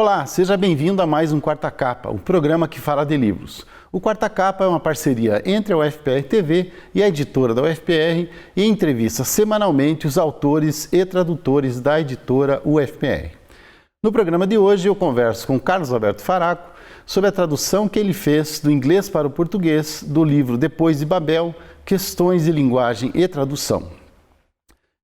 Olá, seja bem-vindo a mais um Quarta Capa, o programa que fala de livros. O Quarta Capa é uma parceria entre a UFPR TV e a editora da UFPR e entrevista semanalmente os autores e tradutores da editora UFPR. No programa de hoje eu converso com Carlos Alberto Faraco sobre a tradução que ele fez do inglês para o português do livro Depois de Babel, Questões de Linguagem e Tradução.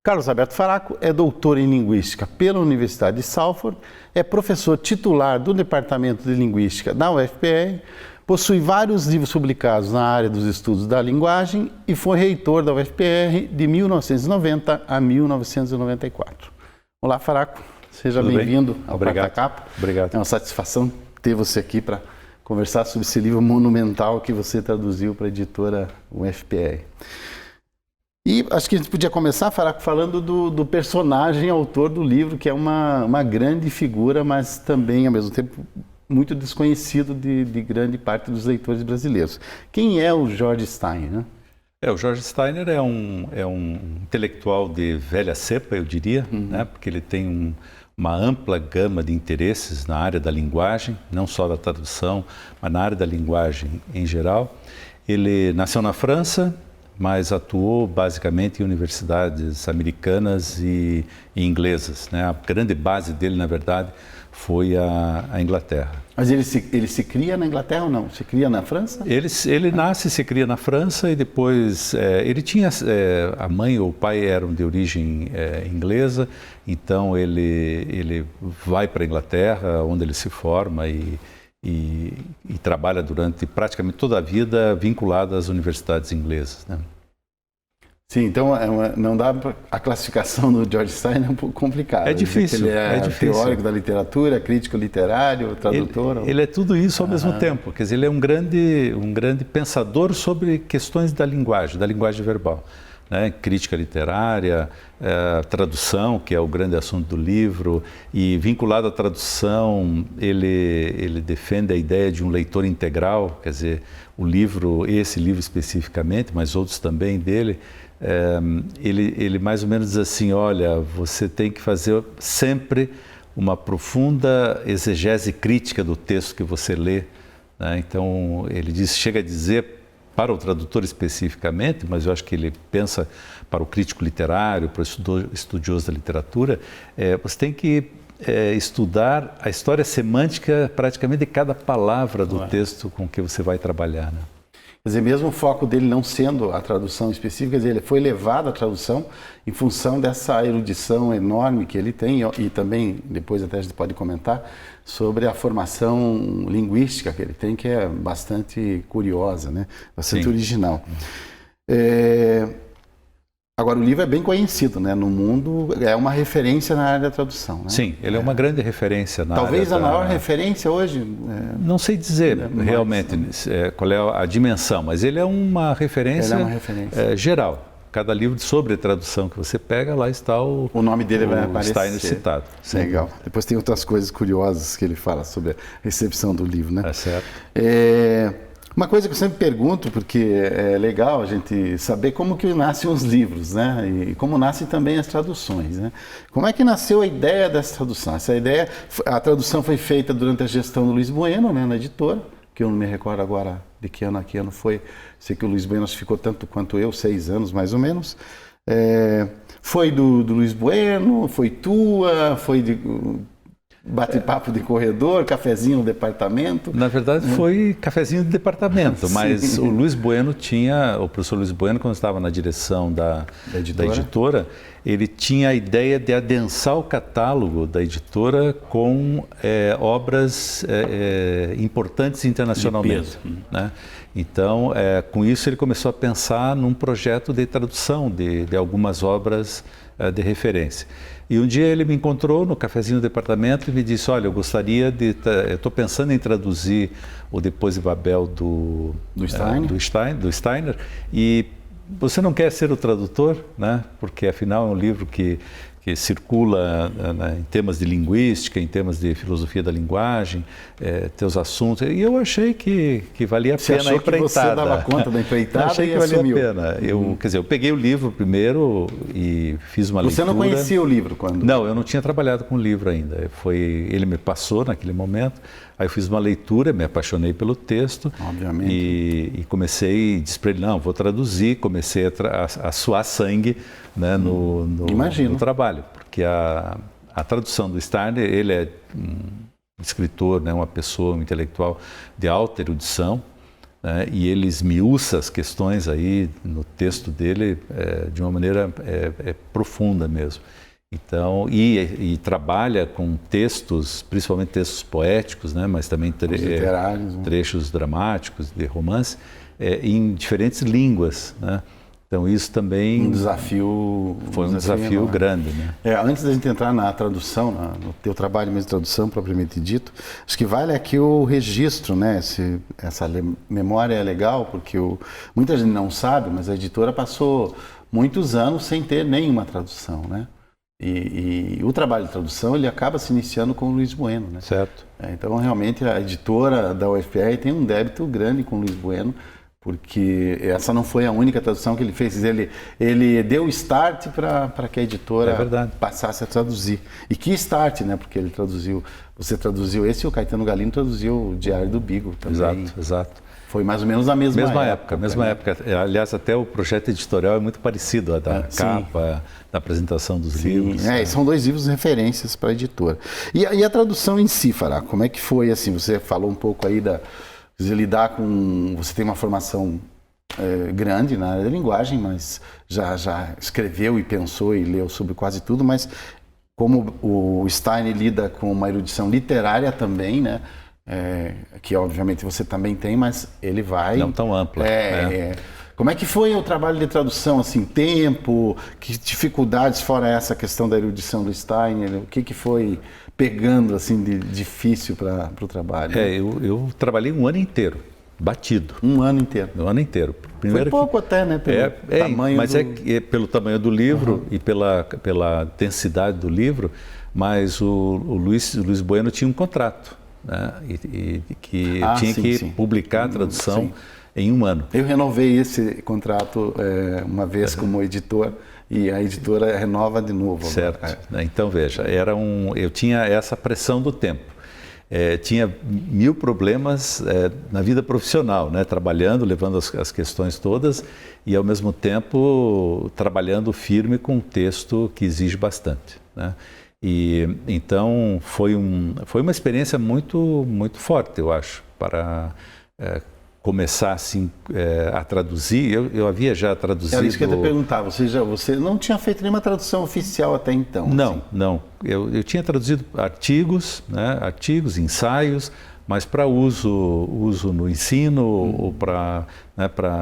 Carlos Alberto Faraco é doutor em Linguística pela Universidade de Salford, é professor titular do Departamento de Linguística da UFPR, possui vários livros publicados na área dos estudos da linguagem e foi reitor da UFPR de 1990 a 1994. Olá, Faraco, seja bem-vindo ao Quarta Capa. Obrigado. É uma satisfação ter você aqui para conversar sobre esse livro monumental que você traduziu para a editora UFPR. E acho que a gente podia começar, Faraco, falando do personagem autor do livro, que é uma grande figura, mas também, ao mesmo tempo, muito desconhecido de grande parte dos leitores brasileiros. Quem é o George Steiner, né? O George Steiner é um intelectual de velha cepa, eu diria, né? Porque ele tem uma ampla gama de interesses na área da linguagem, não só da tradução, mas na área da linguagem em geral. Ele nasceu na França, mas atuou basicamente em universidades americanas e inglesas, né? A grande base dele, na verdade, foi a Inglaterra. Mas ele se cria na Inglaterra ou não? Se cria na França? Ele nasce e se cria na França e depois ele tinha a mãe ou o pai eram de origem inglesa, então ele vai para a Inglaterra, onde ele se forma e trabalha durante praticamente toda a vida vinculado às universidades inglesas, né? Sim, então não dá a classificação do George Steiner é um pouco complicada. É difícil. Ele é teórico da literatura, crítico literário, tradutor. Ele é tudo isso ao mesmo tempo. Quer dizer, ele é um grande pensador sobre questões da linguagem verbal, né? Crítica literária, tradução, que é o grande assunto do livro, e vinculado à tradução, ele defende a ideia de um leitor integral, quer dizer, esse livro especificamente, mas outros também dele, ele mais ou menos diz assim, olha, você tem que fazer sempre uma profunda exegese crítica do texto que você lê, né? Então, chega a dizer para o tradutor especificamente, mas eu acho que ele pensa para o crítico literário, para o estudioso da literatura, você tem que estudar a história semântica praticamente de cada palavra do texto com que você vai trabalhar, né? Quer dizer, mesmo o foco dele não sendo a tradução específica, quer dizer, ele foi levado à tradução em função dessa erudição enorme que ele tem e também, depois até a gente pode comentar, sobre a formação linguística que ele tem, que é bastante curiosa, né? Bastante original. Agora, o livro é bem conhecido, né? No mundo, é uma referência na área da tradução, né? Sim, ele é uma grande referência na Talvez área a maior referência hoje. Não sei dizer realmente qual é a dimensão, mas ele é uma referência, geral. Cada livro sobre tradução que você pega, lá está o nome dele vai aparecer. Steiner citado. Sim. Legal. Depois tem outras coisas curiosas que ele fala sobre a recepção do livro, né? É certo. Uma coisa que eu sempre pergunto, porque é legal a gente saber como que nascem os livros, né? E como nascem também as traduções, né? Como é que nasceu a ideia dessa tradução? A tradução foi feita durante a gestão do Luiz Bueno, né, na editora, que eu não me recordo agora de que ano foi. Sei que o Luiz Bueno ficou tanto quanto eu, 6 anos mais ou menos. Foi do Luiz Bueno, foi tua, foi de bate-papo de corredor, cafezinho no departamento? Na verdade foi cafezinho de departamento, mas o Luiz Bueno o professor Luiz Bueno, quando estava na direção da editora, ele tinha a ideia de adensar o catálogo da editora com obras importantes internacionalmente, né? Então, com isso ele começou a pensar num projeto de tradução de algumas obras de referência. E um dia ele me encontrou no cafezinho do departamento e me disse, olha, eu estou pensando em traduzir o Depois de Babel do Steiner, e você não quer ser o tradutor, né? Porque afinal é um livro que que circula em temas de linguística, em temas de filosofia da linguagem, teus assuntos. E eu achei que valia a pena a empreitada. Você dava conta da empreitada achei que valia a pena. Quer dizer, eu peguei o livro primeiro e fiz uma leitura. Você não conhecia o livro quando? Não, eu não tinha trabalhado com o livro ainda. Ele me passou naquele momento. Aí eu fiz uma leitura, me apaixonei pelo texto. Obviamente. E comecei, disse para ele, não, vou traduzir. Comecei a suar sangue, né, no trabalho. Porque a tradução do Steiner, ele é um escritor, né, uma pessoa, um intelectual de alta erudição, né, e ele esmiuça as questões aí no texto dele de uma maneira profunda mesmo. Então, e trabalha com textos, principalmente textos poéticos, né, mas também trechos dramáticos de romance, em diferentes línguas, né? Então isso também foi um desafio grande, né? Antes da gente entrar na tradução, no teu trabalho mesmo de tradução propriamente dito, acho que vale aqui o registro, né? Essa memória é legal porque muita gente não sabe, mas a editora passou muitos anos sem ter nenhuma tradução, né? E o trabalho de tradução ele acaba se iniciando com o Luiz Bueno, né? Certo. Então realmente a editora da UFPR tem um débito grande com o Luiz Bueno, porque essa não foi a única tradução que ele fez. Ele deu start para que a editora passasse a traduzir. E que start, né? Porque você traduziu esse e o Caetano Galino traduziu o Diário do Bigo também. Exato. Foi mais ou menos a mesma época. Mesma época. Aliás, até o projeto editorial é muito parecido, a da capa, da apresentação dos livros. São dois livros referências para a editora. E a tradução em si, Fará, como é que foi? Assim, você falou um pouco aí lidar com... Você tem uma formação grande na área da linguagem, mas já escreveu e pensou e leu sobre quase tudo, mas como o Steiner lida com uma erudição literária também, né? Que obviamente você também tem, mas ele vai... Não tão ampla. Como é que foi o trabalho de tradução, assim, tempo, que dificuldades, fora essa questão da erudição do Steiner, o que foi pegando, assim, de difícil para o trabalho? Eu trabalhei um ano inteiro, batido. Um ano inteiro? Um ano inteiro. Primeiro foi pouco até, né? Pelo tamanho mas pelo tamanho do livro e pela densidade do livro, mas o Luiz Bueno tinha um contrato, né? E que tinha que publicar a tradução em um ano. Eu renovei esse contrato uma vez como editor e a editora renova de novo. Certo. Então, veja, eu tinha essa pressão do tempo. Tinha 1000 problemas na vida profissional, né? Trabalhando, levando as questões todas e, ao mesmo tempo, trabalhando firme com um texto que exige bastante, né? E então foi uma experiência muito, muito forte, eu acho, para começar assim a traduzir. Eu havia já traduzido... Era isso que eu ia te perguntar, você não tinha feito nenhuma tradução oficial até então? Não, assim. não. Eu tinha traduzido artigos, né, ensaios, mas para uso no ensino ou para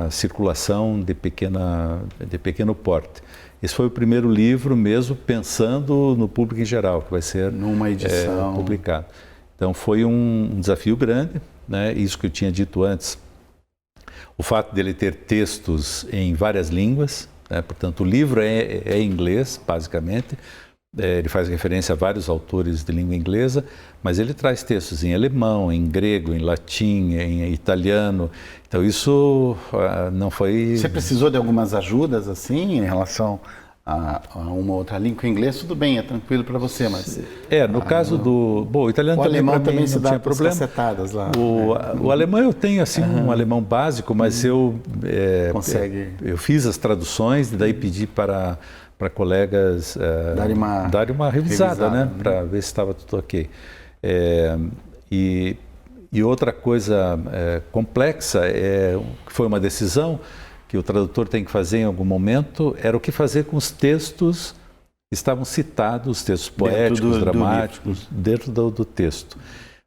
circulação de pequeno porte. Esse foi o primeiro livro mesmo pensando no público em geral, que vai ser numa edição publicado. Então foi um desafio grande, né, isso que eu tinha dito antes. O fato dele ter textos em várias línguas, né? Portanto, o livro é em inglês, basicamente. Ele faz referência a vários autores de língua inglesa, mas ele traz textos em alemão, em grego, em latim, em italiano. Então, isso não foi... Você precisou de algumas ajudas, assim, em relação a uma outra língua? O inglês, tudo bem, é tranquilo para você, mas... no caso do... Bom, o italiano o alemão também se não dá tinha problema. Cacetadas lá. O alemão eu tenho, assim, um alemão básico, mas eu fiz as traduções e daí pedi para colegas darem uma revisada, né? Para ver se estava tudo ok. E outra coisa complexa, que foi uma decisão que o tradutor tem que fazer em algum momento, era o que fazer com os textos que estavam citados, os textos poéticos, dramáticos, dentro do texto.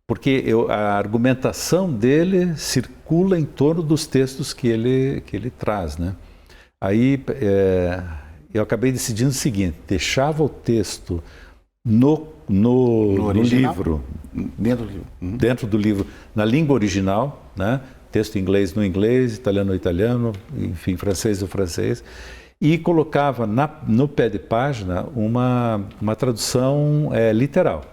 Porque a argumentação dele circula em torno dos textos que ele traz, né? Aí eu acabei decidindo o seguinte: deixava o texto no livro, dentro do livro, na língua original, né? Texto em inglês no inglês, italiano no italiano, enfim, francês no francês, e colocava no pé de página uma tradução literal.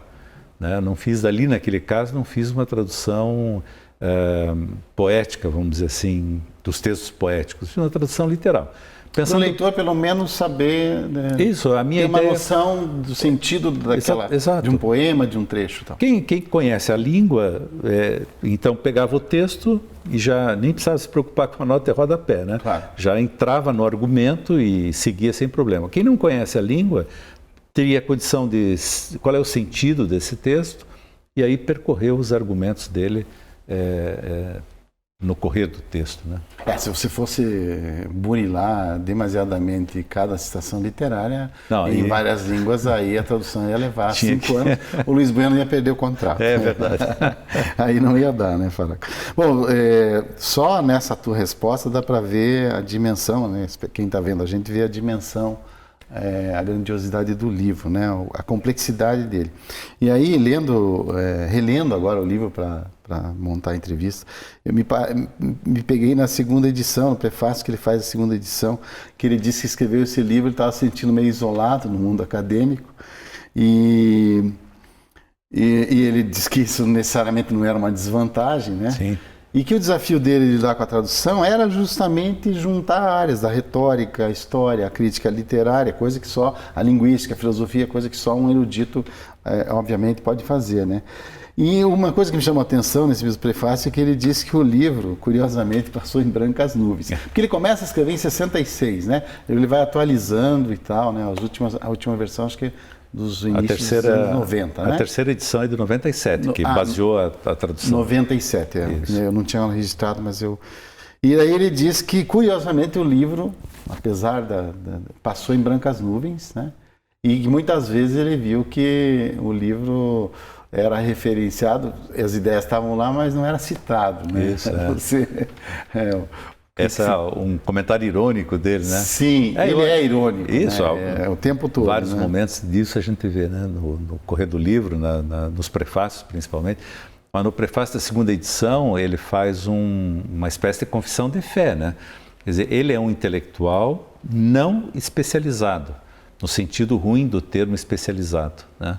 Né? Não fiz ali, naquele caso, não fiz uma tradução poética, vamos dizer assim, dos textos poéticos, fiz uma tradução literal. Para o leitor, pelo menos, saber, né, isso, a minha ter uma ideia... noção do sentido daquela, exato. de um poema, de um trecho. Tal. Quem conhece a língua, então pegava o texto e já nem precisava se preocupar com a nota de rodapé, né? Claro. Já entrava no argumento e seguia sem problema. Quem não conhece a língua teria a condição de qual é o sentido desse texto e aí percorrer os argumentos dele no correr do texto, né? Se você fosse burilar demasiadamente cada citação literária em várias línguas, aí a tradução ia levar 5 anos, o Luiz Bueno ia perder o contrato. É verdade. Aí não ia dar, né, Faraco? Bom, só nessa tua resposta dá para ver a dimensão, né? Quem está vendo a gente vê a dimensão, a grandiosidade do livro, né? A complexidade dele. E aí, relendo agora o livro para montar a entrevista, eu me peguei na segunda edição, no prefácio que ele faz da segunda edição, que ele disse que escreveu esse livro, ele estava se sentindo meio isolado no mundo acadêmico, e ele disse que isso necessariamente não era uma desvantagem, né? Sim. E que o desafio dele de lidar com a tradução era justamente juntar áreas da retórica, a história, a crítica literária, coisa que só a linguística, a filosofia, coisa que só um erudito, obviamente, pode fazer, né? E uma coisa que me chamou a atenção nesse mesmo prefácio é que ele disse que o livro, curiosamente, passou em brancas nuvens. Porque ele começa a escrever em 66, né? Ele vai atualizando e tal, né? A última versão, acho que dos inícios dos anos 90, né? A terceira edição é de 97, que baseou a tradução. 97, eu não tinha registrado, mas eu... E aí ele diz que, curiosamente, o livro, apesar passou em brancas nuvens, né? E que muitas vezes ele viu que o livro era referenciado, as ideias estavam lá, mas não era citado, né? Isso, Esse é um comentário irônico dele, né? Sim, ele é irônico. Isso, né? O tempo todo. Vários né? momentos disso a gente vê, né? No correr do livro, nos prefácios principalmente. Mas no prefácio da segunda edição ele faz uma espécie de confissão de fé, né? Quer dizer, ele é um intelectual não especializado, no sentido ruim do termo especializado, né?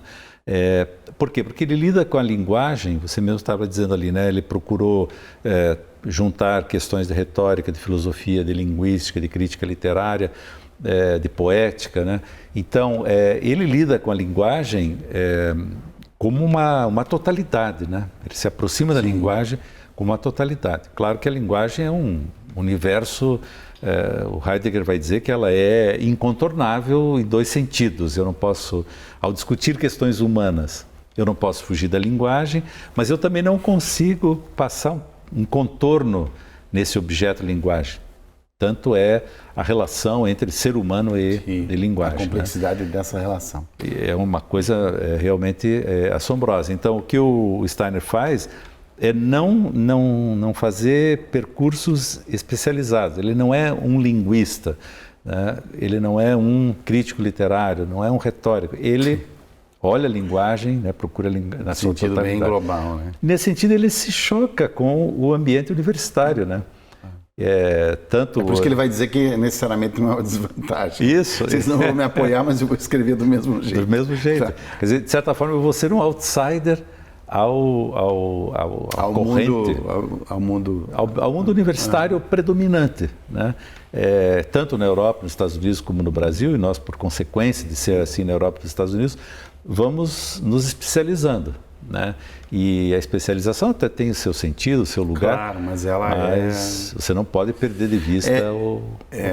Por quê? Porque ele lida com a linguagem, você mesmo estava dizendo ali, né? Ele procurou juntar questões de retórica, de filosofia, de linguística, de crítica literária, de poética, né? Então, ele lida com a linguagem como uma totalidade, né? Ele se aproxima da linguagem como uma totalidade. Claro que a linguagem é um universo, o Heidegger vai dizer que ela é incontornável em 2 sentidos. Eu não posso, ao discutir questões humanas, eu não posso fugir da linguagem, mas eu também não consigo passar um contorno nesse objeto linguagem. Tanto é a relação entre ser humano e linguagem. A complexidade, né? Dessa relação. É uma coisa realmente assombrosa. Então, o que o Steiner faz é não fazer percursos especializados. Ele não é um linguista, né? Ele não é um crítico literário, não é um retórico. Ele olha a linguagem, né? Procura na sua sentido bem global, né? Nesse sentido, ele se choca com o ambiente universitário, né? Por isso que ele vai dizer que necessariamente não é uma desvantagem. Isso. Vocês não vão me apoiar, mas eu vou escrever do mesmo jeito. Do mesmo jeito. Tá. Quer dizer, de certa forma, eu vou ser um outsider ao mundo universitário predominante, né? Tanto na Europa, nos Estados Unidos, como no Brasil, e nós, por consequência de ser assim na Europa e nos Estados Unidos, vamos nos especializando, né? E a especialização até tem o seu sentido, o seu lugar, claro, mas você não pode perder de vista o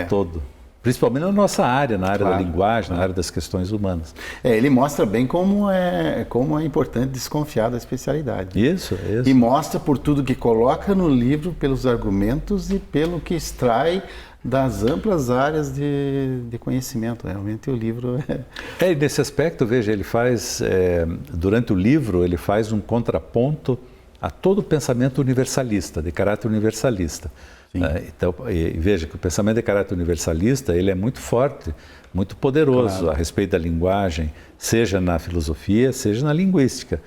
todo. Principalmente na nossa área, na área da linguagem, na área das questões humanas. Ele mostra bem como é importante desconfiar da especialidade. Isso. E mostra por tudo que coloca no livro, pelos argumentos e pelo que extrai das amplas áreas de conhecimento. Realmente o livro e nesse aspecto, veja, ele faz, durante o livro, ele faz um contraponto a todo o pensamento universalista, de caráter universalista. Então, veja que o pensamento de caráter universalista ele é muito forte, muito poderoso a respeito da linguagem, seja na filosofia, seja na linguística.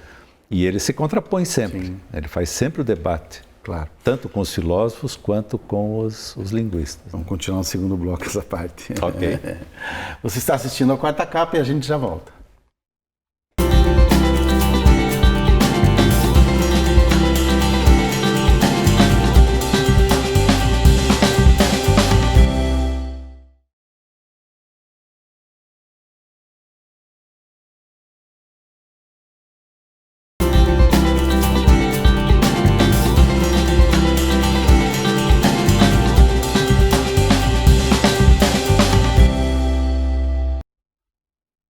E ele se contrapõe sempre, ele faz sempre o debate Claro. Tanto com os filósofos quanto com os linguistas. Vamos continuar no segundo bloco essa parte. Ok. Você está assistindo a Quarta Capa e a gente já volta.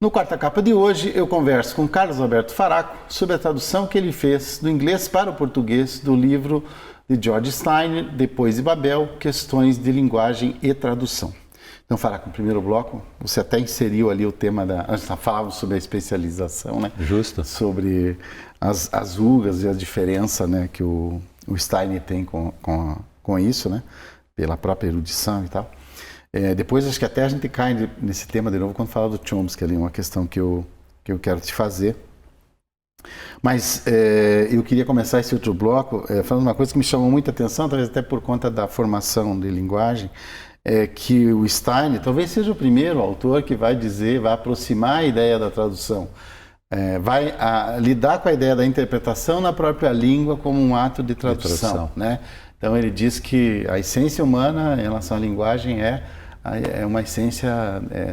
No Quarta Capa de hoje, eu converso com Carlos Alberto Faraco sobre a tradução que ele fez do inglês para o português do livro de George Steiner, Depois de Babel, Questões de Linguagem e Tradução. Então, Faraco, no primeiro bloco, você até inseriu ali o tema da... Nós falávamos sobre a especialização, né? Justo. Sobre as rugas e a diferença, né, que o Steiner tem com isso, né? Pela própria erudição e tal. Depois acho que até a gente cai nesse tema de novo quando fala do Chomsky ali, uma questão que eu quero te fazer. Mas eu queria começar esse outro bloco falando uma coisa que me chamou muita atenção, talvez até por conta da formação de linguagem, que o Steiner talvez seja o primeiro autor que vai aproximar a ideia da tradução, vai lidar com a ideia da interpretação na própria língua como um ato de tradução, né? Então ele diz que a essência humana em relação à linguagem é uma essência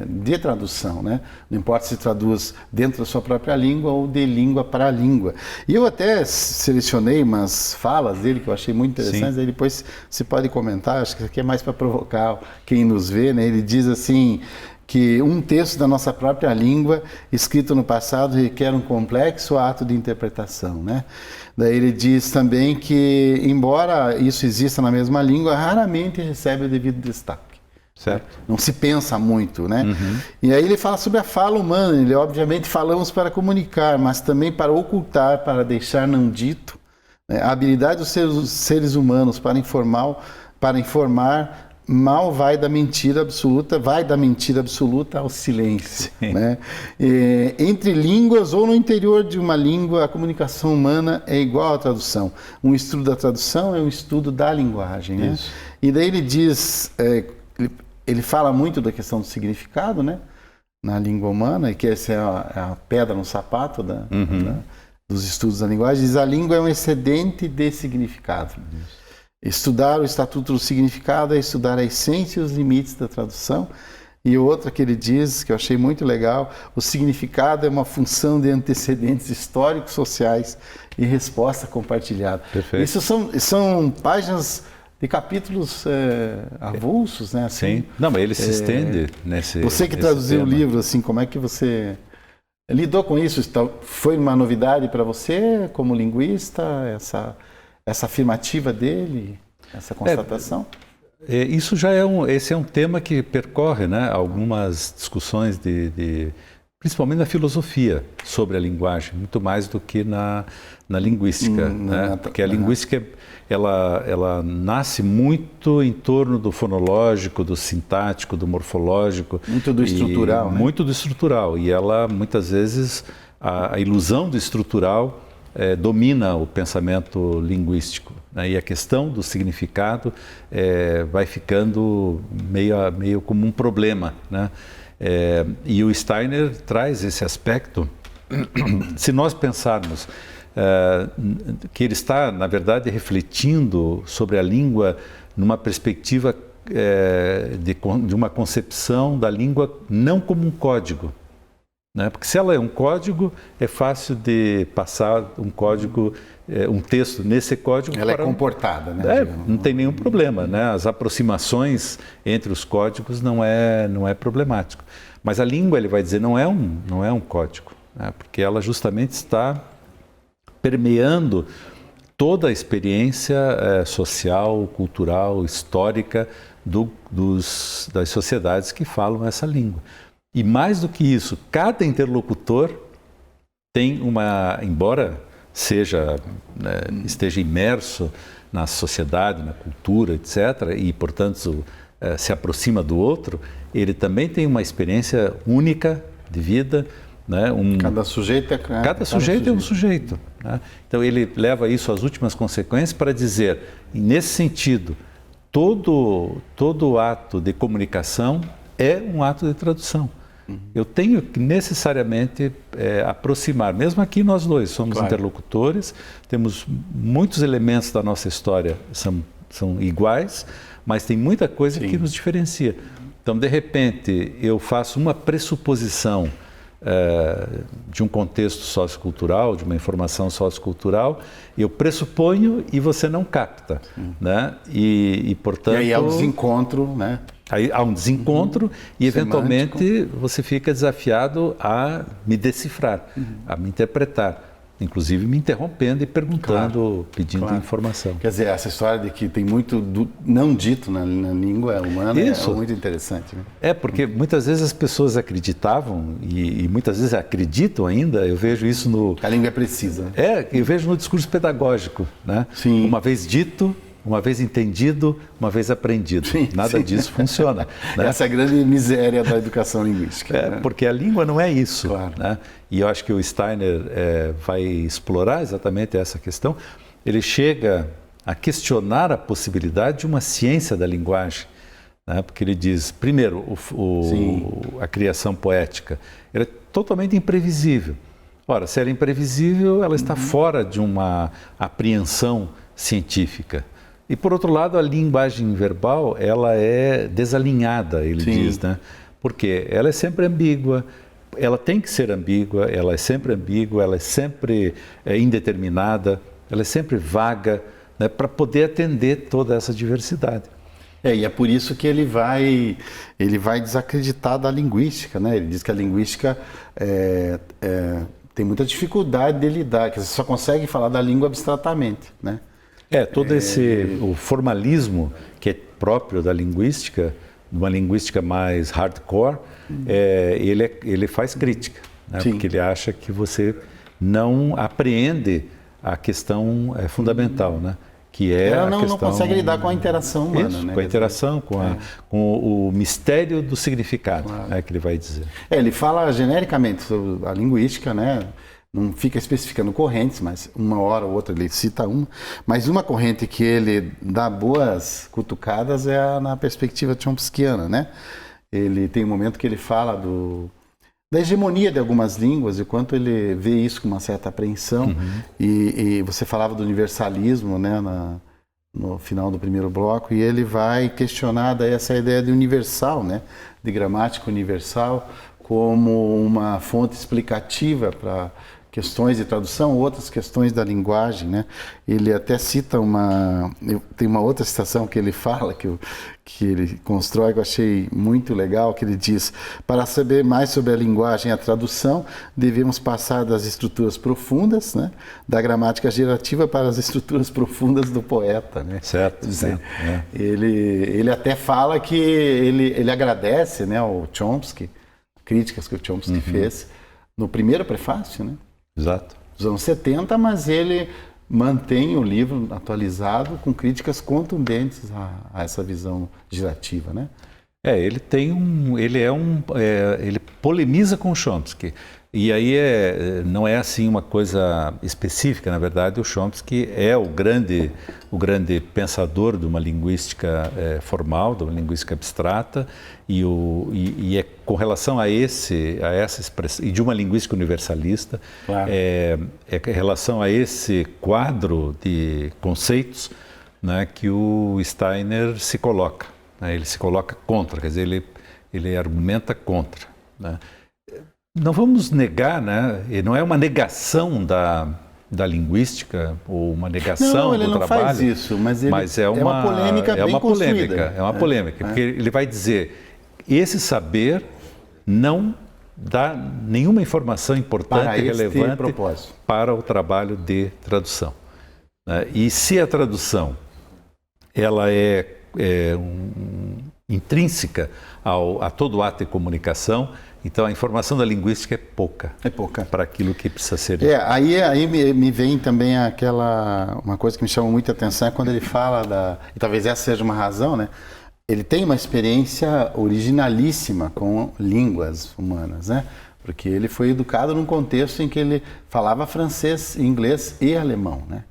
de tradução, né? Não importa se traduz dentro da sua própria língua ou de língua para língua. E eu até selecionei umas falas dele que eu achei muito interessantes, aí depois você pode comentar, acho que isso aqui é mais para provocar quem nos vê, né? Ele diz assim, que um texto da nossa própria língua, escrito no passado, requer um complexo ato de interpretação, né? Daí ele diz também que, embora isso exista na mesma língua, raramente recebe o devido destaque. Certo. Não se pensa muito, né? E aí ele fala sobre a fala humana. Ele, obviamente, falamos para comunicar, mas também para ocultar, para deixar não dito. Né? A habilidade dos seres humanos para informar mal vai da mentira absoluta ao silêncio. Né? Entre línguas ou no interior de uma língua, a comunicação humana é igual à tradução. Um estudo da tradução é um estudo da linguagem. Né? E daí ele diz, ele fala muito da questão do significado, né? Na língua humana, e que essa é a pedra no sapato dos estudos da linguagem. Diz, a língua é um excedente de significado. Estudar o estatuto do significado é estudar a essência e os limites da tradução. E outra que ele diz, que eu achei muito legal, o significado é uma função de antecedentes históricos, sociais e resposta compartilhada. Perfeito. Isso são páginas de capítulos avulsos, né? Assim, sim. Não, mas ele se estende nesse... Você que traduziu o livro, assim, como é que você lidou com isso? Foi uma novidade para você, como linguista, essa afirmativa dele, essa constatação? Isso já esse é um tema que percorre, né, algumas discussões principalmente na filosofia sobre a linguagem, muito mais do que na linguística, né? Porque a linguística ela nasce muito em torno do fonológico, do sintático, do morfológico, muito do estrutural, né? Muito do estrutural, e ela muitas vezes a ilusão do estrutural domina o pensamento linguístico, né? E a questão do significado vai ficando meio como um problema, né? E o Steiner traz esse aspecto. Se nós pensarmos que ele está, na verdade, refletindo sobre a língua numa perspectiva de uma concepção da língua não como um código, né? Porque se ela é um código, é fácil de passar um código, um texto nesse código. Ela é comportada, né? Não tem nenhum problema, né? As aproximações entre os códigos não é problemático. Mas a língua, ele vai dizer, não é um código, né? Porque ela justamente está permeando toda a experiência social, cultural, histórica das sociedades que falam essa língua. E mais do que isso, cada interlocutor tem embora esteja imerso na sociedade, na cultura, etc., e, portanto, se aproxima do outro, ele também tem uma experiência única de vida né? Cada sujeito é cada sujeito é um sujeito, né? Então ele leva isso às últimas consequências para dizer, nesse sentido, todo ato de comunicação é um ato de tradução. Eu tenho que necessariamente aproximar, mesmo aqui nós dois somos interlocutores, temos muitos elementos da nossa história são iguais, mas tem muita coisa que nos diferencia. Então, de repente, eu faço uma pressuposição de um contexto sociocultural, de uma informação sociocultural, eu pressuponho e você não capta, né? E portanto... E aí é um desencontro, né? Aí há um desencontro e, eventualmente, semântico. Você fica desafiado a me decifrar, a me interpretar. Inclusive me interrompendo e perguntando, pedindo informação. Quer dizer, essa história de que tem muito não dito na língua humana é muito interessante. Né? Porque muitas vezes as pessoas acreditavam e muitas vezes acreditam ainda, eu vejo isso no... A língua é precisa. Eu vejo no discurso pedagógico, né? Sim. Uma vez dito, uma vez entendido, uma vez aprendido. Nada disso funciona. Né? Essa é a grande miséria da educação linguística. Né? Porque a língua não é isso. Claro. Né? E eu acho que o Steiner vai explorar exatamente essa questão. Ele chega a questionar a possibilidade de uma ciência da linguagem. Né? Porque ele diz, primeiro, a criação poética ela é totalmente imprevisível. Ora, se ela é imprevisível, ela está fora de uma apreensão científica. E, por outro lado, a linguagem verbal, ela é desalinhada, ele diz, né? Porque ela é sempre ambígua, ela tem que ser ambígua, ela é sempre ambígua, ela é sempre indeterminada, ela é sempre vaga, né? Para poder atender toda essa diversidade. E é por isso que ele vai desacreditar da linguística, né? Ele diz que a linguística tem muita dificuldade de lidar, que você só consegue falar da língua abstratamente, né? Todo o formalismo que é próprio da linguística, de uma linguística mais hardcore, ele faz crítica, né? Porque ele acha que você não apreende a questão fundamental, né? Que é ela a questão... não consegue lidar com a interação humana, isso, né? Com a interação, com o mistério do significado, que ele vai dizer. Ele fala genericamente sobre a linguística, né? Não fica especificando correntes, mas uma hora ou outra ele cita uma. Mas uma corrente que ele dá boas cutucadas é na perspectiva chomskiana, né? Ele tem um momento que ele fala da hegemonia de algumas línguas e quanto ele vê isso com uma certa apreensão. E você falava do universalismo, né? No final do primeiro bloco, e ele vai questionar daí essa ideia de universal, né? De gramática universal como uma fonte explicativa para questões de tradução, outras questões da linguagem, né? Ele até cita tem uma outra citação que ele fala, que ele constrói, que eu achei muito legal, que ele diz: para saber mais sobre a linguagem e a tradução, devemos passar das estruturas profundas, né, da gramática gerativa para as estruturas profundas do poeta, né? Certo. Ele até fala que ele agradece, né, ao Chomsky, críticas que o Chomsky fez no primeiro prefácio, né? Exato. Dos anos 70, mas ele mantém o livro atualizado com críticas contundentes a essa visão gerativa, né? Ele polemiza com o Chomsky. E aí não é assim uma coisa específica, na verdade o Chomsky é o grande pensador de uma linguística formal, de uma linguística abstrata, e é com relação a essa expressão, e de uma linguística universalista, claro. Em relação a esse quadro de conceitos, né, que o Steiner se coloca, né? Ele se coloca contra, quer dizer, ele argumenta contra, né? Não vamos negar, né? Não é uma negação da linguística ou uma negação ele do não trabalho. Faz isso, mas é uma polêmica bem construída. É uma polêmica, porque ele vai dizer esse saber não dá nenhuma informação importante e relevante para o trabalho de tradução. Né? E se a tradução ela é intrínseca a todo ato de comunicação, então a informação da linguística é pouca. Para aquilo que precisa ser dito. Aí me vem também uma coisa que me chama muita atenção, é quando ele fala e talvez essa seja uma razão, né? Ele tem uma experiência originalíssima com línguas humanas, né? porque ele foi educado num contexto em que ele falava francês, inglês e alemão, né?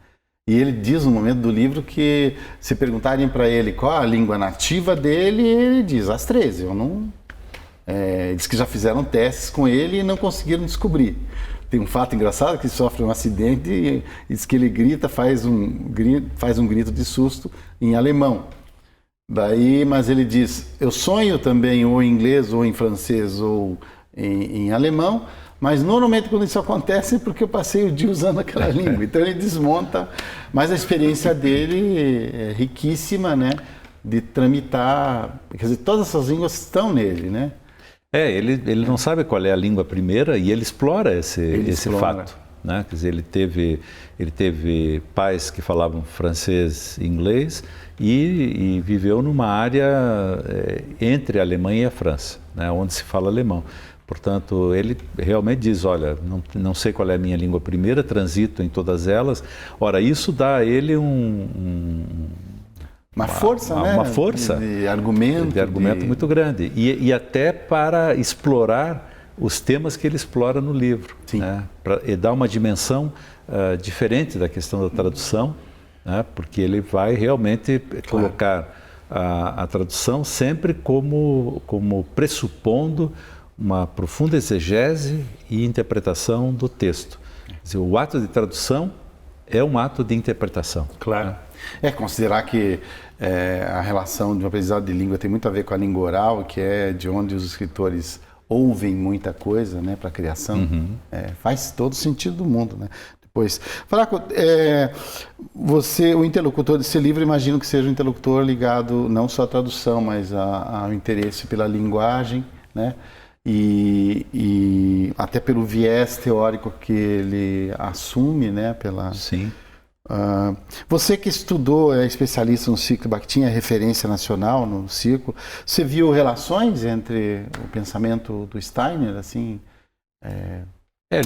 E ele diz no momento do livro que, se perguntarem para ele qual a língua nativa dele, ele diz as 13. Eu não... diz que já fizeram testes com ele e não conseguiram descobrir. Tem um fato engraçado que ele sofre um acidente e diz que ele grita, faz um grito de susto em alemão. Mas ele diz, eu sonho também ou em inglês, ou em francês, ou em alemão, mas normalmente quando isso acontece é porque eu passei o dia usando aquela língua. Então ele desmonta, mas a experiência dele é riquíssima, né? De tramitar, quer dizer, todas essas línguas estão nele, né? Ele não sabe qual é a língua primeira e ele explora esse fato, né? Quer dizer, ele teve pais que falavam francês e inglês e viveu numa área entre a Alemanha e a França, né? Onde se fala alemão. Portanto, ele realmente diz, olha, não sei qual é a minha língua primeira, transito em todas elas. Ora, isso dá a ele uma força, né? Uma força de argumento muito grande e até para explorar os temas que ele explora no livro, né? E dar uma dimensão diferente da questão da tradução, né? Porque ele vai realmente colocar a tradução sempre como pressupondo uma profunda exegese e interpretação do texto. Quer dizer, o ato de tradução é um ato de interpretação. Claro. Considerar que a relação de um aprendizado de língua tem muito a ver com a língua oral, que é de onde os escritores ouvem muita coisa, né, para a criação. Faz todo sentido do mundo, né? Depois, Faraco, você, o interlocutor desse livro, imagino que seja um interlocutor ligado não só à tradução, mas ao interesse pela linguagem, né? E até pelo viés teórico que ele assume, né? Sim. Você que estudou, é especialista no ciclo Bakhtin, é referência nacional no ciclo, você viu relações entre o pensamento do Steiner, assim,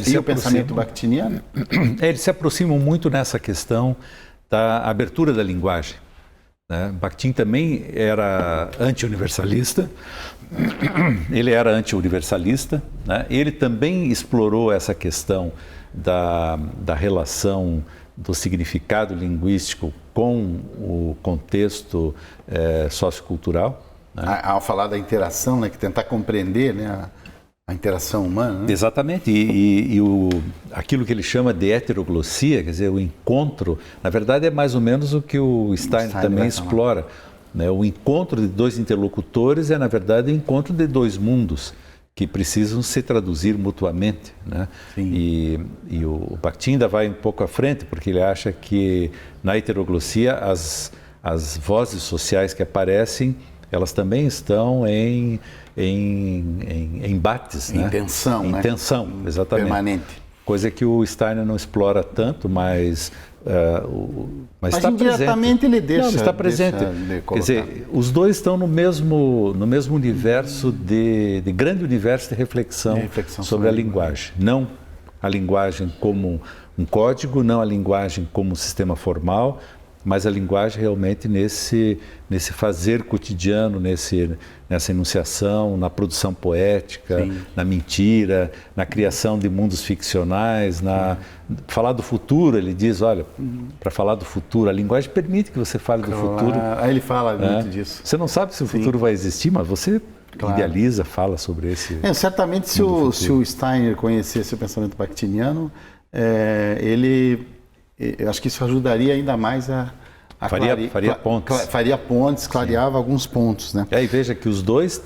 e o pensamento bakhtiniano? Eles se aproximam muito nessa questão da abertura da linguagem, né? Bakhtin também era anti-universalista, né? Ele também explorou essa questão da relação do significado linguístico com o contexto sociocultural, né? Ao falar da interação, né, que tentar compreender, né, a interação humana, né? Exatamente, aquilo que ele chama de heteroglossia, quer dizer, o encontro, na verdade é mais ou menos o que o Steiner também explora, né? O encontro de dois interlocutores é, na verdade, o encontro de dois mundos que precisam se traduzir mutuamente, né? E o Bakhtin ainda vai um pouco à frente, porque ele acha que na heteroglossia as vozes sociais que aparecem, elas também estão em embates, né? Em tensão, exatamente. Permanente. Coisa que o Steiner não explora tanto, mas está indiretamente ele deixa. Não, está presente. Quer dizer, os dois estão no mesmo universo de grande universo de reflexão sobre a linguagem. Não a linguagem como um código, não a linguagem como um sistema formal, mas a linguagem realmente nesse fazer cotidiano, nessa enunciação, na produção poética, na mentira, na criação de mundos ficcionais, falar do futuro. Ele diz, olha, para falar do futuro, a linguagem permite que você fale do futuro. Aí ele fala muito disso. Você não sabe se o futuro vai existir, mas você idealiza, fala sobre esse. Certamente, se o Steiner conhecesse o pensamento bakhtiniano, eu acho que isso ajudaria ainda mais faria pontes, clareava alguns pontos, né? E veja que os dois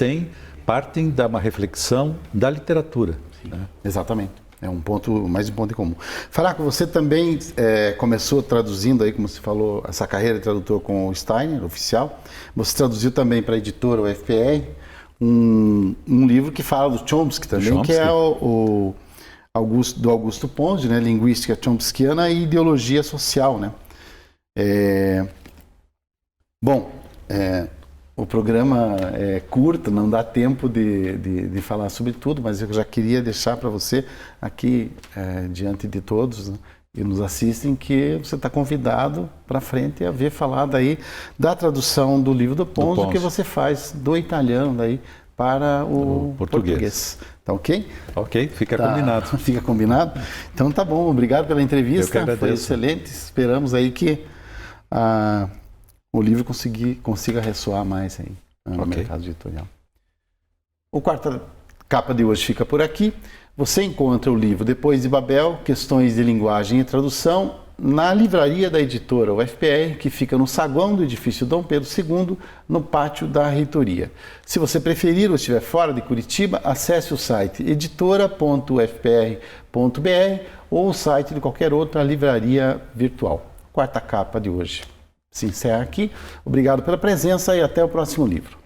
partem de uma reflexão da literatura. Né? Exatamente. É mais um ponto em comum. Faraco, você também começou traduzindo aí, como você falou, essa carreira de tradutor com o Steiner, oficial. Você traduziu também para a editora, o FPR, um livro que fala do Chomsky também, que é do Augusto Ponzi, né? Linguística Chomskiana e Ideologia Social, né? O programa é curto, não dá tempo de falar sobre tudo, mas eu já queria deixar para você aqui, diante de todos, né, que nos assistem, que você está convidado para frente a ver falar daí da tradução do livro do Ponzi, que você faz do italiano daí para o português. Tá ok? Ok, fica combinado. Fica combinado? Então tá bom, obrigado pela entrevista, foi excelente. Esperamos aí que o livro consiga ressoar mais aí no mercado editorial. O Quarta Capa de hoje fica por aqui. Você encontra o livro Depois de Babel, Questões de Linguagem e Tradução, na livraria da editora UFPR, que fica no saguão do edifício Dom Pedro II, no pátio da reitoria. Se você preferir ou estiver fora de Curitiba, acesse o site editora.ufpr.br ou o site de qualquer outra livraria virtual. Quarta Capa de hoje se encerra aqui. Obrigado pela presença e até o próximo livro.